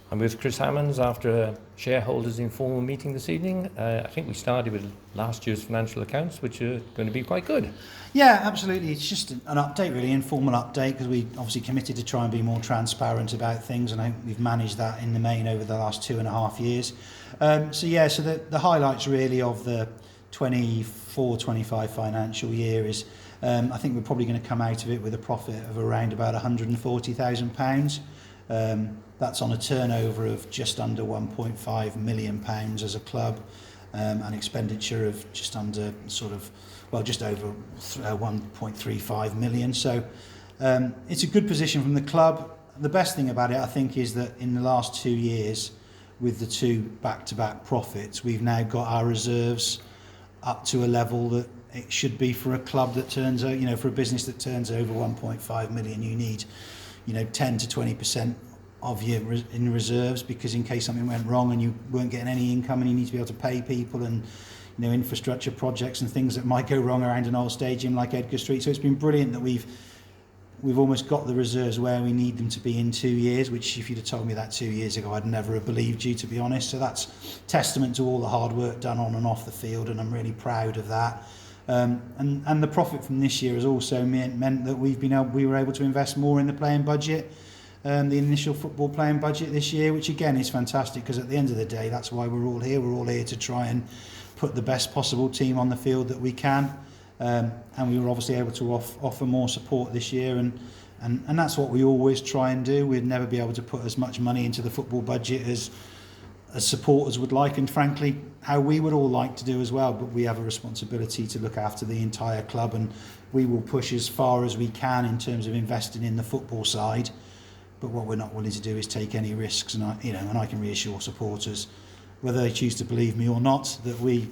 I'm with Chris Ammonds after a shareholders informal meeting this evening. I think we started with last year's financial accounts, which are going to be quite good. Yeah, absolutely. It's just an update, really, informal update, because we obviously committed to try and be more transparent about things, and I think we've managed that in the main over the last 2.5 years. So the highlights really of the 24-25 financial year is I think we're probably going to come out of it with a profit of around about £140,000. That's on a turnover of just under £1.5 million as a club, an expenditure of just over 1.35 million. So it's a good position from the club. The best thing about it, I think, is that in the last 2 years, with the 2 back-to-back profits, we've now got our reserves up to a level that it should be for a club that turns out, for a business that turns over 1.5 million. You need 10 to 20% of your in reserves, because in case something went wrong and you weren't getting any income and you need to be able to pay people, and infrastructure projects and things that might go wrong around an old stadium like Edgar Street. So it's been brilliant that we've almost got the reserves where we need them to be in 2 years, which if you'd have told me that 2 years ago, I'd never have believed you, to be honest. So that's testament to all the hard work done on and off the field, and I'm really proud of that. And the profit from this year has also meant that we were able to invest more in the playing budget, the initial football playing budget this year, which again is fantastic, because at the end of the day, that's why we're all here. We're all here to try and put the best possible team on the field that we can, and we were obviously able to offer more support this year, and that's what we always try and do. We'd never be able to put as much money into the football budget as supporters would like, and frankly how we would all like to do as well, but we have a responsibility to look after the entire club, and we will push as far as we can in terms of investing in the football side. But what we're not willing to do is take any risks, and I can reassure supporters, whether they choose to believe me or not, that we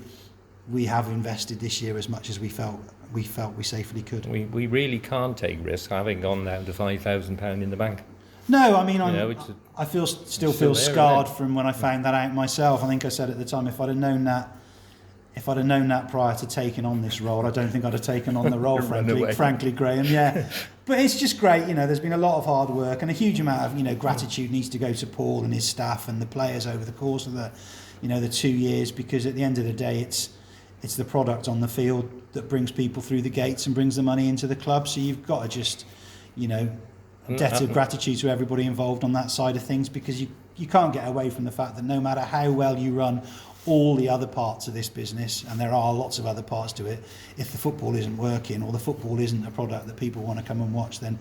have invested this year as much as we felt we safely could. We really can't take risks, having gone down to £5,000 in the bank. No, I mean, I still feel scarred from when I found that out myself. I think I said at the time, if I'd have known that prior to taking on this role, I don't think I'd have taken on the role, frankly, Graham. Yeah. But it's just great, there's been a lot of hard work, and a huge amount of, gratitude needs to go to Paul and his staff and the players over the course of the 2 years, because at the end of the day, it's the product on the field that brings people through the gates and brings the money into the club. So you've got to just, debt of gratitude to everybody involved on that side of things, because you can't get away from the fact that no matter how well you run all the other parts of this business, and there are lots of other parts to it, if the football isn't working, or the football isn't a product that people want to come and watch, then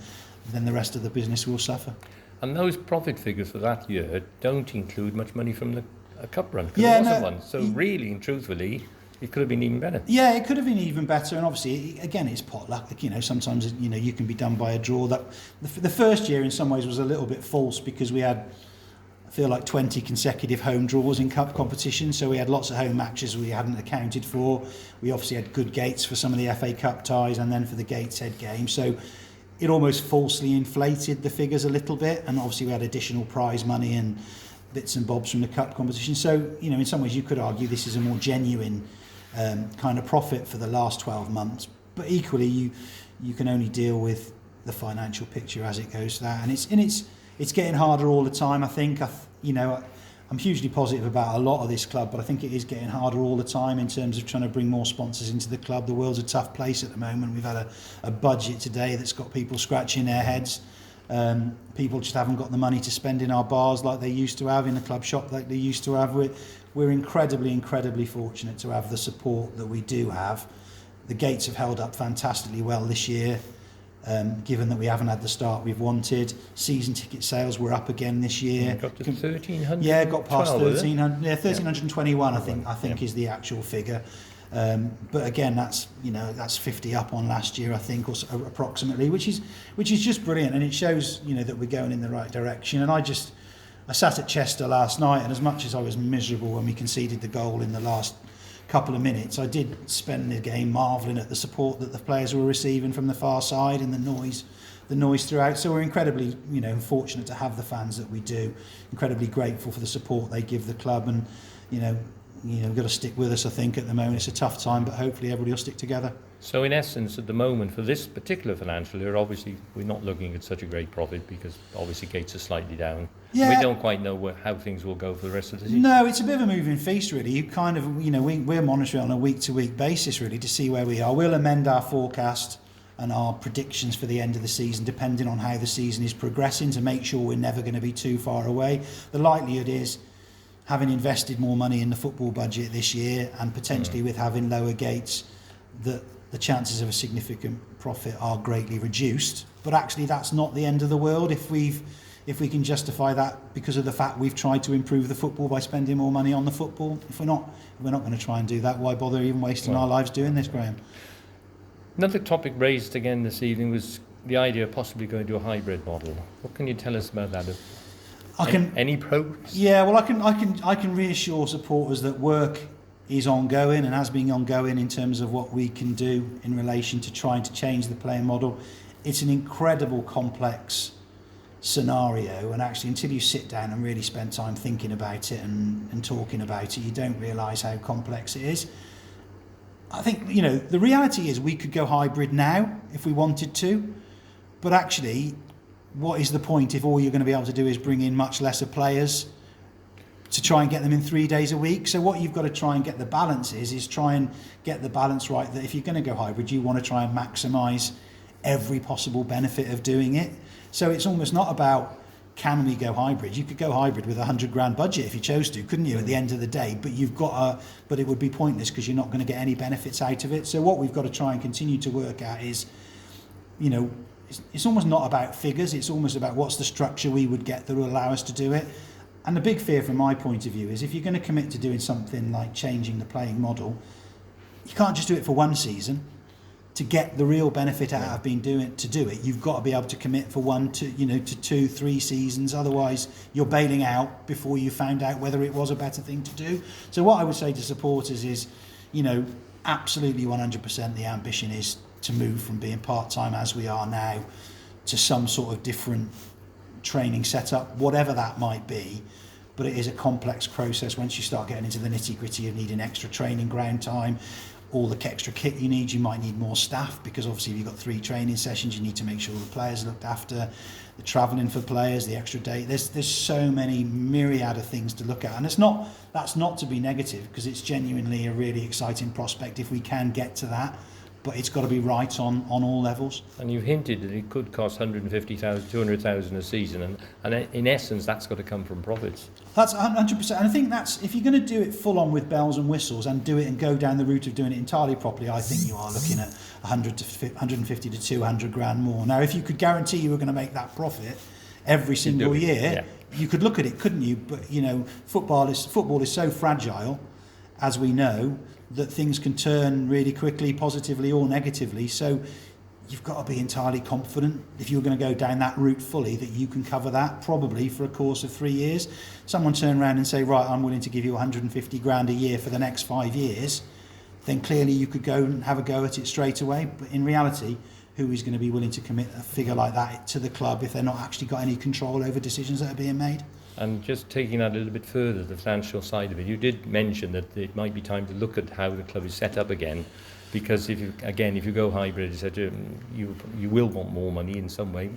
the rest of the business will suffer. And those profit figures for that year don't include much money from the cup run, because there wasn't one. So really and truthfully, it could have been even better. Yeah, it could have been even better, and obviously, again, it's potluck. Sometimes you can be done by a draw. That the first year, in some ways, was a little bit false, because we had, I feel like, 20 consecutive home draws in cup competition. So we had lots of home matches we hadn't accounted for. We obviously had good gates for some of the FA Cup ties, and then for the Gateshead game. So it almost falsely inflated the figures a little bit, and obviously we had additional prize money and bits and bobs from the cup competition. So in some ways, you could argue this is a more genuine kind of profit for the last 12 months, but equally you can only deal with the financial picture as it goes to that, and it's getting harder all the time. I think I'm hugely positive about a lot of this club, but I think it is getting harder all the time in terms of trying to bring more sponsors into the club. The world's a tough place at the moment. We've had a budget today that's got people scratching their heads. People just haven't got the money to spend in our bars like they used to have, in the club shop like they used to have. We're incredibly fortunate to have the support that we do have. The gates have held up fantastically well this year, given that we haven't had the start we've wanted. Season ticket sales were up again this year. Got to 1,300. Yeah, got past 1,300. Yeah, 1,321. I think is the actual figure. But again, that's 50 up on last year, I think, or approximately, which is just brilliant, and it shows that we're going in the right direction. And I sat at Chester last night, and as much as I was miserable when we conceded the goal in the last couple of minutes, I did spend the game marvelling at the support that the players were receiving from the far side, and the noise throughout. So we're incredibly fortunate to have the fans that we do, incredibly grateful for the support they give the club, and we've got to stick with us. I think at the moment it's a tough time, but hopefully everybody will stick together. So in essence, at the moment, for this particular financial year, obviously we're not looking at such a great profit, because obviously gates are slightly down. Yeah. We don't quite know how things will go for the rest of the season. No, it's a bit of a moving feast, really. You kind of, we're monitoring on a week-to-week basis, really, to see where we are. We'll amend our forecast and our predictions for the end of the season, depending on how the season is progressing, to make sure we're never going to be too far away. The likelihood is, having invested more money in the football budget this year, and potentially with having lower gates, that the chances of a significant profit are greatly reduced. But actually, that's not the end of the world if we can justify that because of the fact we've tried to improve the football by spending more money on the football. If we're not going to try and do that, why bother even wasting our lives doing this, Graham? Another topic raised again this evening was the idea of possibly going to a hybrid model. What can you tell us about that? Any progress? Yeah, well, I can reassure supporters that work is ongoing and has been ongoing in terms of what we can do in relation to trying to change the playing model. It's an incredible complex scenario, and actually until you sit down and really spend time thinking about it and talking about it, you don't realise how complex it is. I think, the reality is we could go hybrid now if we wanted to, but actually, what is the point if all you're going to be able to do is bring in much lesser players to try and get them in 3 days a week? So what you've got to try and get the balance is try and get the balance right, that if you're going to go hybrid, you want to try and maximise every possible benefit of doing it. So it's almost not about, can we go hybrid? You could go hybrid with £100,000 budget if you chose to, couldn't you, at the end of the day? But but it would be pointless because you're not going to get any benefits out of it. So what we've got to try and continue to work at is, it's almost not about figures. It's almost about what's the structure we would get that will allow us to do it. And the big fear from my point of view is if you're going to commit to doing something like changing the playing model, you can't just do it for one season. To get the real benefit out of being to do it, you've got to be able to commit for 1 to 2, 3 seasons. Otherwise, you're bailing out before you found out whether it was a better thing to do. So what I would say to supporters is, absolutely 100% the ambition is to move from being part-time as we are now to some sort of different training setup, whatever that might be. But it is a complex process once you start getting into the nitty-gritty of needing extra training ground time, all the extra kit you need. You might need more staff because obviously if you've got 3 training sessions, you need to make sure the players are looked after, the travelling for players, the extra day. There's so many myriad of things to look at, and that's not to be negative, because it's genuinely a really exciting prospect if we can get to that. But it's got to be right on all levels. And you've hinted that it could cost 150,000, 200,000 a season, and in essence, that's got to come from profits. That's 100%. And I think that's, if you're going to do it full on with bells and whistles and do it and go down the route of doing it entirely properly, I think you are looking at 150 to 200 grand more. Now, if you could guarantee you were going to make that profit every single year, you could look at it, couldn't you? But football is so fragile, as we know, that things can turn really quickly, positively or negatively. So you've got to be entirely confident, if you're going to go down that route fully, that you can cover that probably for a course of 3 years. Someone turn around and say, right, I'm willing to give you 150 grand a year for the next 5 years, then clearly you could go and have a go at it straight away. But in reality, who is going to be willing to commit a figure like that to the club if they're not actually got any control over decisions that are being made? And just taking that a little bit further, the financial side of it, you did mention that it might be time to look at how the club is set up again, because if you go hybrid, you will want more money in some way,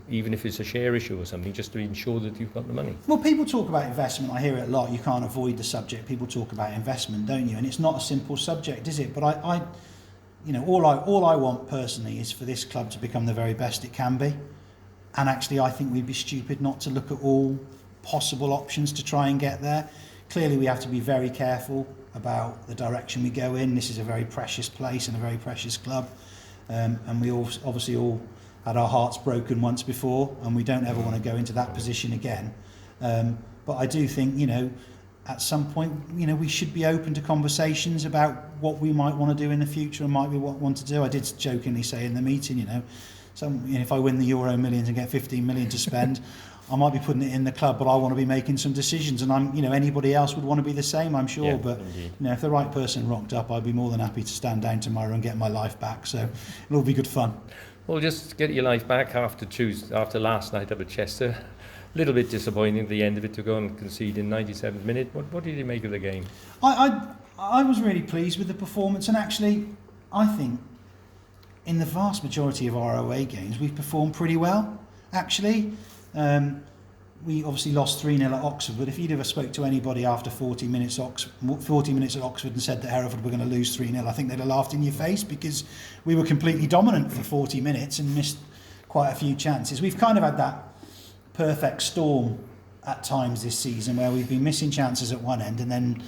even if it's a share issue or something, just to ensure that you've got the money. Well, people talk about investment. I hear it a lot. You can't avoid the subject. People talk about investment, don't you? And it's not a simple subject, is it? But all I want personally is for this club to become the very best it can be. And actually, I think we'd be stupid not to look at all possible options to try and get there. Clearly, we have to be very careful about the direction we go in. This is a very precious place and a very precious club, and we all obviously all had our hearts broken once before, and we don't ever want to go into that position again. But I do think, at some point, we should be open to conversations about what we might want to do in the future and might we want to do. I did jokingly say in the meeting, if I win the Euro Millions and get 15 million to spend, I might be putting it in the club, but I want to be making some decisions, and anybody else would want to be the same, I'm sure. Yeah, but if the right person rocked up, I'd be more than happy to stand down tomorrow and get my life back. So it'll all be good fun. Well, just get your life back after last night up at Chester. A little bit disappointing at the end of it to go and concede in 97th minute. What did you make of the game? I was really pleased with the performance, and actually, I think in the vast majority of our away games, we've performed pretty well, actually. we obviously lost 3-0 at Oxford, but if you'd ever spoke to anybody after 40 minutes at Oxford and said that Hereford were going to lose 3-0, I think they'd have laughed in your face, because we were completely dominant for 40 minutes and missed quite a few chances. We've kind of had that perfect storm at times this season where we've been missing chances at one end and then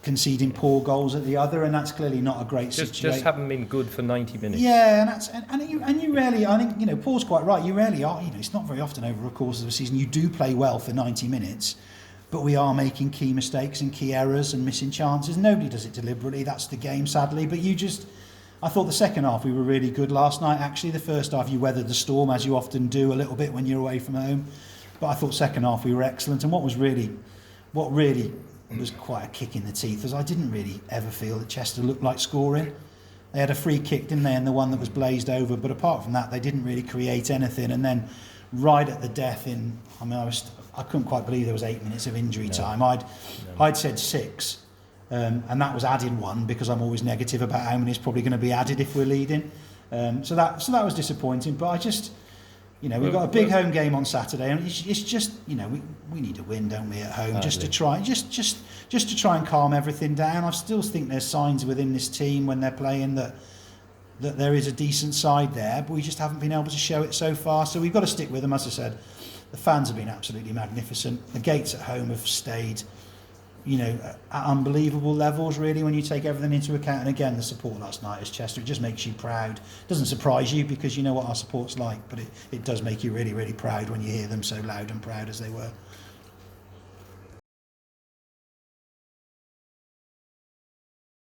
conceding poor goals at the other, and that's clearly not a great situation. Just haven't been good for 90 minutes. Yeah, and you rarely, I think, you know, Paul's quite right, you rarely are, you know, it's not very often over a course of a season you do play well for 90 minutes, but we are making key mistakes and key errors and missing chances. Nobody does it deliberately, that's the game, sadly, but I thought the second half we were really good last night. Actually, the first half you weathered the storm, as you often do a little bit when you're away from home, but I thought second half we were excellent. And what really was quite a kick in the teeth was I didn't really ever feel that Chester looked like scoring. They had a free kick, didn't they, and the one that was blazed over, but apart from that they didn't really create anything. And then right at the death I couldn't quite believe there was 8 minutes of injury time. I'd said 6, and that was added 1, because I'm always negative about how many is probably going to be added if we're leading. So that was disappointing, but I just, you know, we've got a big home game on Saturday, and it's just, you know, we need a win, don't we, at home, just to try and calm everything down. I still think there's signs within this team when they're playing that there is a decent side there, but we just haven't been able to show it so far. So we've got to stick with them. As I said, the fans have been absolutely magnificent. The gates at home have stayed, you know, at unbelievable levels, really, when you take everything into account. And again, the support last night as Chester, it just makes you proud. It doesn't surprise you, because you know what our support's like, but it does make you really, really proud when you hear them so loud and proud as they were.